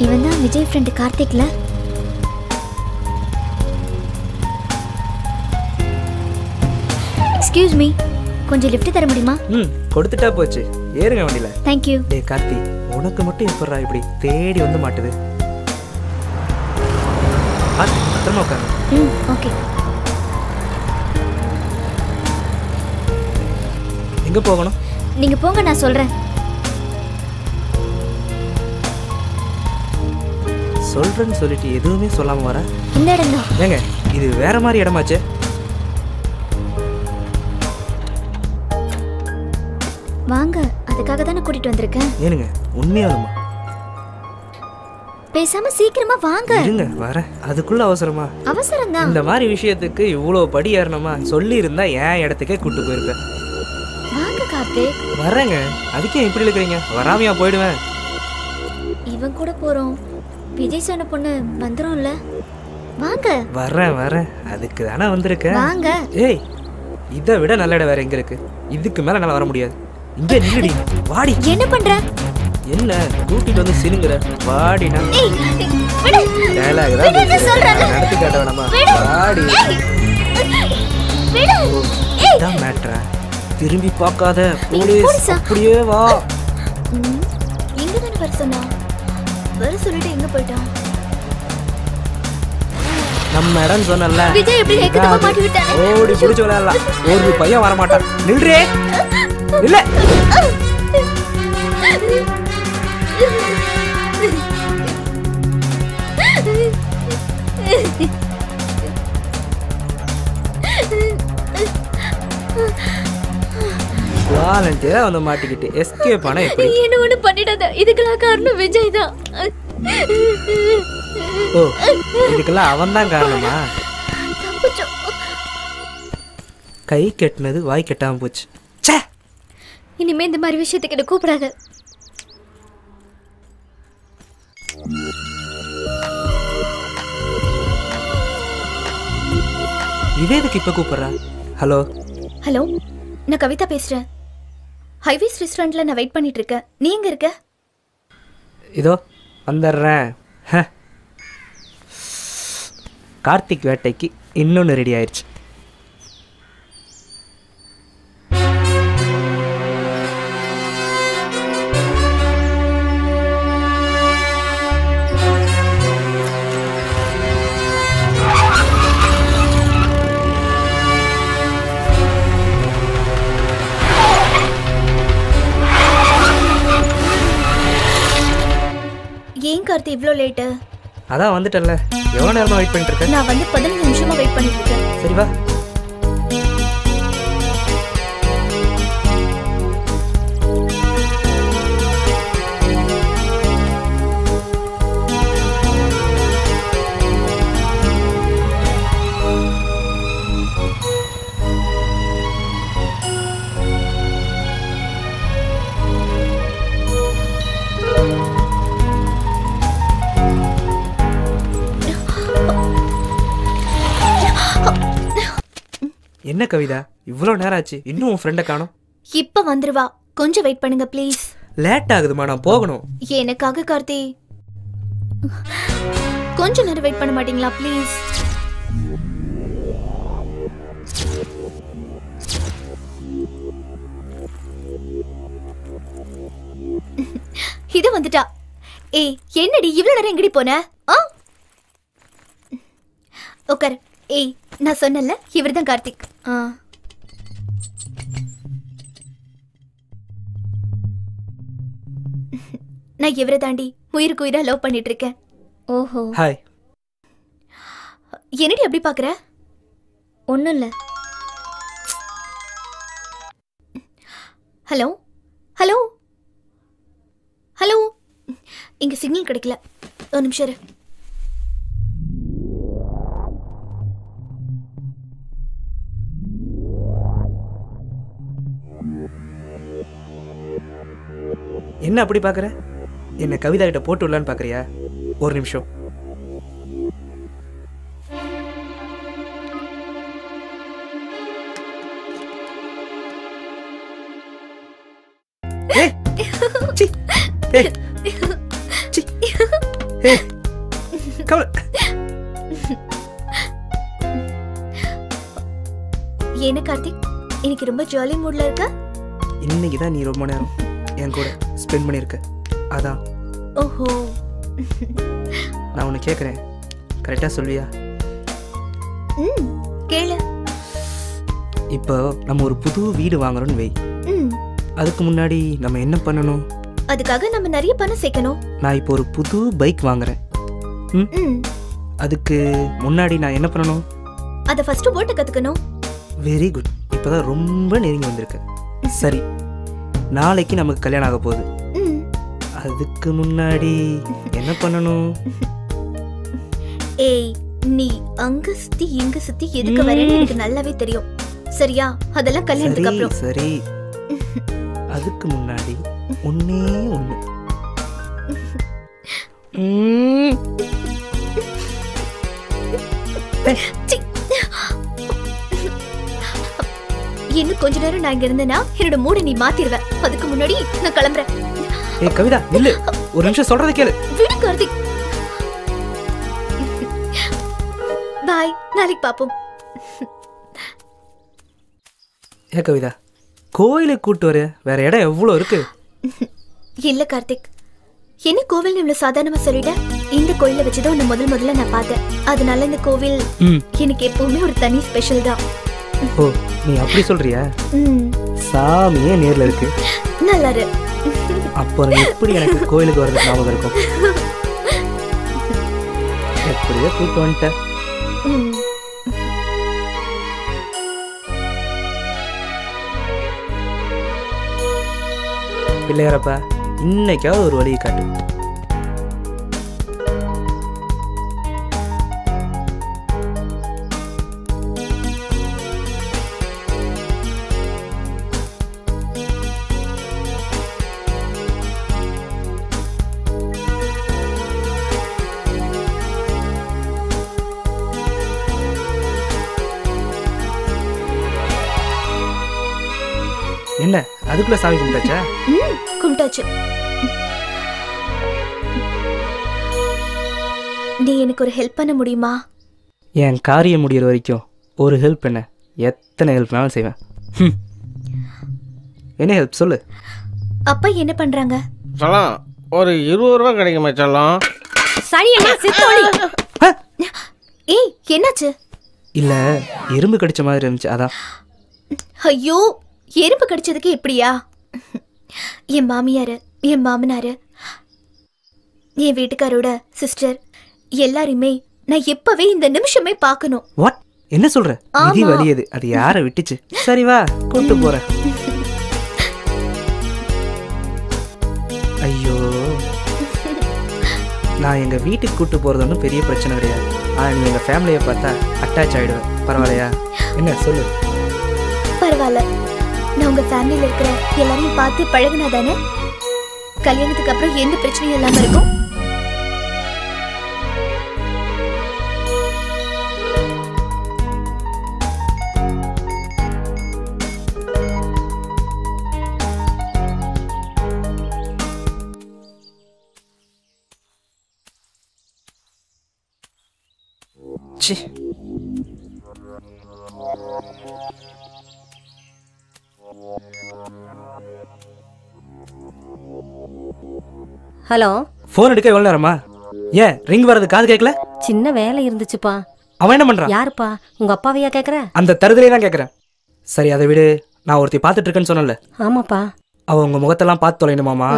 இவன் தான் Vijay friend கார்த்திக்ல. Excuse me, கொஞ்சம் லிஃப்ட் தர முடியுமா? கொடுத்துட்டா போச்சு, ஏறுங்க வண்டியில. Thank you. டேய் கார்த்தி, உனக்கு மட்டும் எப்பறா இப்படி தேடி வந்து மாட்டுது? பத்திரமா உட்காருங்க. ஓகே. எங்க போகணும்? நீங்க போங்க, நான் சொல்றேன். சொல்றேன்னு சொல்லிட்டு எதுவுமே சொல்லாம வர. இந்த இடம் தான். ஏங்க இது வேற மாதிரி இடமாச்சே. வாங்க, அதுக்காக தானே கூட்டிட்டு வந்திருக்கேன். ஏனுங்க உண்மையாலுமா? பேசாம சீக்கிரமா வாங்க. இருங்க வரேன். அதுக்குள்ள அவசரமா? அவசரம் தான். இந்த மாதிரி விஷயத்துக்கு இவ்வளோ படி ஏறணுமா? சொல்லி இருந்தா என் இடத்துக்கே கூட்டு போயிருப்பேன். வாங்க கார்த்திக். வரேங்க. அதுக்கே இப்படி இருக்கிறீங்க? வராமையா போயிடுவேன். இவன் கூட போறோம். விஜய் சொன்ன பொண்ணு வந்துரும்ல. வாங்க. வரேன் வரேன். அதுக்கு தானே வந்திருக்கேன். வாங்க. ஏய், இதை விட நல்ல இடம் வேற எங்க இருக்கு? இதுக்கு மேல என்னால வர முடியாது. இங்கே நில்லுடி. வாடி. என்ன பண்ற? என்ன கூட்டிட்டு வந்து சினுங்குற? வாடினா டயலாக் தான் நடத்தி காட்ட வேணாமா? வாடி. இதான் மேட்ரா? திரும்பி பார்க்காத. போலீஸ் அப்படியே வா. எங்க தானே வர சொன்னா? வர சொல்லிட்டு எங்க போயிட்டான்? நம்ம இடம் சொன்னல. விஜய் எப்படி ஏக்கத்தமா மாட்டி விட்டானே. ஓடி புடிச்சு விளையாடலாம். ஒரு பையன் வர மாட்டான். நில்றே. இல்ல. வாலண்டியரா வந்து மாட்டிக்கிட்டு எஸ்கேப் ஆனா எப்படி? என்ன ஒண்ணு பண்ணிடாத. இதுக்கெல்லாம் காரணம் விஜய் தான். ஓ, இதுக்கெல்லாம் அவன் தான் காரணமா? கை கெட்டினது வாய் கெட்டாம போச்சு. ச்சே, இனிமே இந்த மாதிரி விஷயத்துக்கு என்ன கூப்பிடாத. இவேதுக்கு இப்ப கூப்பிடுறா? ஹலோ ஹலோ, நான் கவிதா பேசுறேன். ஹைவேஸ் ரெஸ்டாரண்ட்ல நான் வெயிட் பண்ணிட்டு இருக்கேன். நீ எங்க இருக்க? இதோ வந்துடுறேன். கார்த்திக் வேட்டைக்கு இன்னொன்று ரெடி ஆயிடுச்சு. ஏன் கார்த்தி இவ்ளோ லேட்டு? அதான் வந்துட்டல. எவ்வளோ நேரமா வெயிட் பண்ணிட்டு இருக்க? நான் வந்து 15 நிமிஷமா வெயிட் பண்ணிட்டு இருக்கேன். சரி வா. என்ன கவிதா, இவ்வளோ நேரம் ஆச்சு, இன்னும் உன் ஃப்ரெண்டை காணோம்? இப்ப வந்துருவா, கொஞ்சம் வெயிட் பண்ணுங்க ப்ளீஸ். லேட் ஆகுதுமா, நான் போகணும். எனக்காக கார்த்தி, கொஞ்ச நேரம் வெயிட் பண்ண மாட்டீங்களா ப்ளீஸ்? இது வந்துட்டா. ஏய் என்னடி இவ்வளவு நேரம் எங்கடி போன? உட்கார். ஏய் நான் சொன்னல, இவர்தான் கார்த்திக். நான் இவரை தாண்டி உயிருக்கு உயிரா லவ் பண்ணிட்டு இருக்கேன். ஓஹோ. ஹாய். என்னடி அப்படி பாக்குற? ஒண்ணும் இல்ல. ஹலோ ஹலோ ஹலோ, இங்க சிக்னல் கிடைக்கல, ஒரு நிமிஷம் இரு. என்ன அப்படி பாக்குற? என்ன கவிதா கிட்ட போட்டு விடலான்னு பாக்குறியா? ஒரு நிமிஷம். கவலை. என்ன கார்த்திக், இன்னைக்கு ரொம்ப ஜாலி மூட்ல இருக்க? இன்னைக்கு தான் நீ ரொம்ப நேரம் என் கூட ஸ்பெண்ட் பண்ணியிருக்க, அதான். ஓஹோ. நான் உன்னை கேட்குறேன், கரெக்டாக சொல்வியா? கேளு. இப்போ நம்ம ஒரு புது வீடு வாங்குறோம்னு வை. அதுக்கு முன்னாடி நம்ம என்ன பண்ணணும்? அதுக்காக நம்ம நிறைய பணம் சேர்க்கணும். நான் இப்போ ஒரு புது பைக் வாங்குறேன். அதுக்கு முன்னாடி நான் என்ன பண்ணணும்? அதை ஃபர்ஸ்ட் ஓட்ட கத்துக்கணும். Very good. இப்போதான் ரொம்ப நெருங்கி வந்திருக்கு. சரி, நாளைக்கு நமக்கு கல்யாணம் ஆக போகுது. அதுக்கு முன்னாடி என்ன பண்ணணும்? ஏய், நீ அங்க சுத்தி இங்க சுத்தி எதுக்கு வரேன்னு எனக்கு நல்லாவே தெரியும். சரியா? அதெல்லாம் கல்யாணத்துக்கு அப்புறம். சரி, அதுக்கு முன்னாடி ஒண்ணே ஒண்ணு. இன்னும் கொஞ்ச நேரம் நான் இங்க இருந்தேன்னா என்னோட மூட நீ மாத்திடுவ. அதுக்கு முன்னாடி நான் கிளம்புறேன். ஏய் கவிதா, இல்ல, ஒரு நிமிஷம் சொல்றதை கேளு. விடு கார்த்திக். பாய், நாளைக்கு பாப்போம். ஏ கவிதா, கோயிலுக்கு கூட்டு வர வேற இடம் எவ்வளவு இருக்கு? இல்ல கார்த்திக், என்ன கோவில் இவ்வளவு சாதாரணமா சொல்லிட்ட? இந்த கோயில வச்சுதான் உன்னை முதல்ல நான் பார்த்தேன். அதனால இந்த கோவில் எனக்கு எப்பவுமே ஒரு தனி ஸ்பெஷல் தான். ஓ, நீ அப்படி சொல்றியா? சாமியே நேர்ல இருக்கு. நல்லா இரு. அப்புறம் எப்படி எனக்கு கோயிலுக்கு வரதுக்கு ஞாபகம் இருக்கும்? எப்படியோ கூட்டு வந்துட்டேன். பிள்ளையாரப்பா, இன்னைக்காவது ஒரு வழியை காட்டு. என்ன அதுக்குள்ள சாமி கும்பிட்டாச்சா? கும்பிட்டாச்சு. நீ எனக்கு ஒரு ஹெல்ப் பண்ண முடியுமா? என் காரியம் முடிகிற வரைக்கும் ஒரு ஹெல்ப் என்ன, எத்தனை ஹெல்ப்னாலும் செய்வேன். என்ன ஹெல்ப் சொல்லு. அப்பா என்ன பண்றாங்க? சொல்லலாம், ஒரு 20 ரூபா கிடைக்குமா சொல்லலாம்? சரி என்ன சித்தோடி. ஏய், என்னாச்சு? இல்ல, எறும்பு கடிச்ச மாதிரி இருந்துச்சு, அதான். ஐயோ, எறும்பு கடிச்சதுக்கு எப்படியா? என் மாமியாரு, என் மாமனாரு, என் வீட்டுக்காரோட சிஸ்டர் எல்லாருமே நான் எப்பவே இந்த நிமிஷமே பார்க்கணும். வாட்? என்ன சொல்ற? விதி வலியது, அது யார விட்டுச்சு? சரி வா, கூட்டு போறேன். ஐயோ, நான் எங்க வீட்டுக்கு கூட்டு போறது ஒன்றும் பெரிய பிரச்சனை கிடையாது. ஆனா நீ எங்க ஃபேமிலியை பார்த்தா அட்டாச் ஆயிடுவேன். பரவாயில்லையா? என்ன சொல்லு. பரவாயில்ல, நான் உங்க ஃபேமிலியில இருக்கிற எல்லாரையும் பார்த்து பழகுனா தானே கல்யாணத்துக்கு அப்புறம் எந்த பிரச்சனையும் இல்லாம இருக்கும். ச்சே, ஹலோ. போன் எடுக்க எவ்வளவு நேரமா? ஏன் ரிங் வரது காது கேட்கல? சின்ன வேலை இருந்துச்சுப்பா. அவன் என்ன பண்றான்? யாருப்பா? உங்க அப்பாவையா கேக்குற? அந்த தருதலே தான் கேக்குறேன். சரி, அதை விடு. நான் ஒருத்தி பாத்துட்டு இருக்கேன்னு சொன்னல. ஆமாப்பா. அவ உங்க முகத்தெல்லாம் பார்த்து தொலைணுமாமா.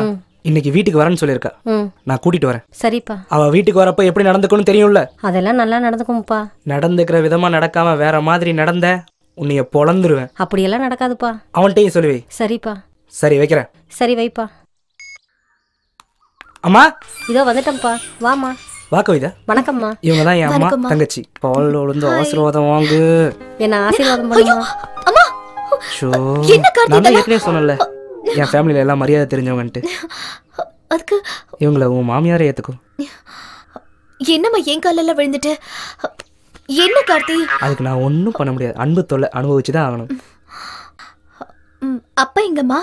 இன்னைக்கு வீட்டுக்கு வரேன்னு சொல்லியிருக்கா. நான் கூட்டிட்டு வரேன். சரிப்பா. அவ வீட்டுக்கு வரப்ப எப்படி நடந்துக்கணும்னு தெரியும்ல? அதெல்லாம் நல்லா நடந்துக்கும்ப்பா. நடந்துக்கிற விதமா நடக்காம வேற மாதிரி நடந்த உன்னைய பொளந்துருவேன். அப்படியெல்லாம் நடக்காதுப்பா. அவன்கிட்டயும் சொல்லுவே. சரிப்பா. சரி, வைக்கிறேன். சரி வைப்பா. அம்மா, இதோ வந்துட்டேன்ப்பா. வாமா. வா கவிதா. வணக்கம்மா. இவங்க தான் என் அம்மா தங்கச்சி. பால் விழுந்து ஆசீர்வாதம் வாங்கு. என்ன ஆசீர்வாதம் பண்ணுமா? அம்மா, என்ன கார்த்தி? நான் ஏற்கனவே சொன்னல, என் ஃபேமிலியில எல்லாம் மரியாதை தெரிஞ்சவங்கன்ட்டு. அதுக்கு இவங்கள உன் மாமியாரே ஏத்துக்கும். என்னம்மா என் காலெல்லாம் விழுந்துட்டு? என்ன கார்த்தி? அதுக்கு நான் ஒன்றும் பண்ண முடியாது. அன்பு தொல்லை அனுபவிச்சுதான் ஆகணும். அப்பா எங்கம்மா?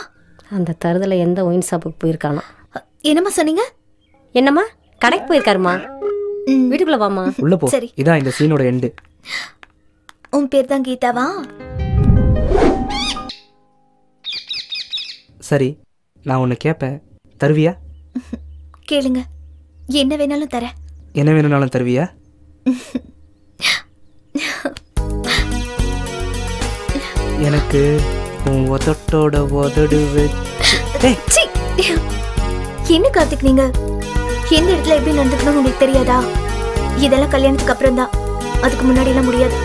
அந்த தருதல எந்த ஒயின் ஷாப்புக்கு போயிருக்கானோ. என்னம்மா சொன்னீங்க? என்னம்மா கடைக்கு போயிருக்காருமா. ம், வீட்டுக்குள்ள வாமா. உள்ள போ. சரி. இதான் இந்த சீனோட எண்டு. உன் பேர் தான் கீதாவா? சரி, நான் உன்னை கேட்பேன், தருவியா? கேளுங்க, என்ன வேணாலும் தரேன். என்ன வேணும்னாலும் தருவியா? எனக்கு உன் உதட்டோட உதடு சீ! என்ன கார்த்திக், நீங்க எந்த இடத்துல எப்படி நடந்துக்கணும்னு உங்களுக்கு தெரியாதா? இதெல்லாம் கல்யாணத்துக்கு அப்புறம் தான், அதுக்கு முன்னாடி எல்லாம் முடியாது.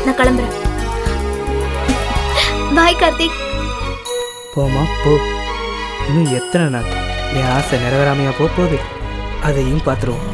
நான் கிளம்புறேன். பாய் கார்த்திக். போமா போ. இன்னும் எத்தனை நாள் என் ஆசை நிறைவேறாமையா போகுது, அதையும் பார்த்துருவோம்.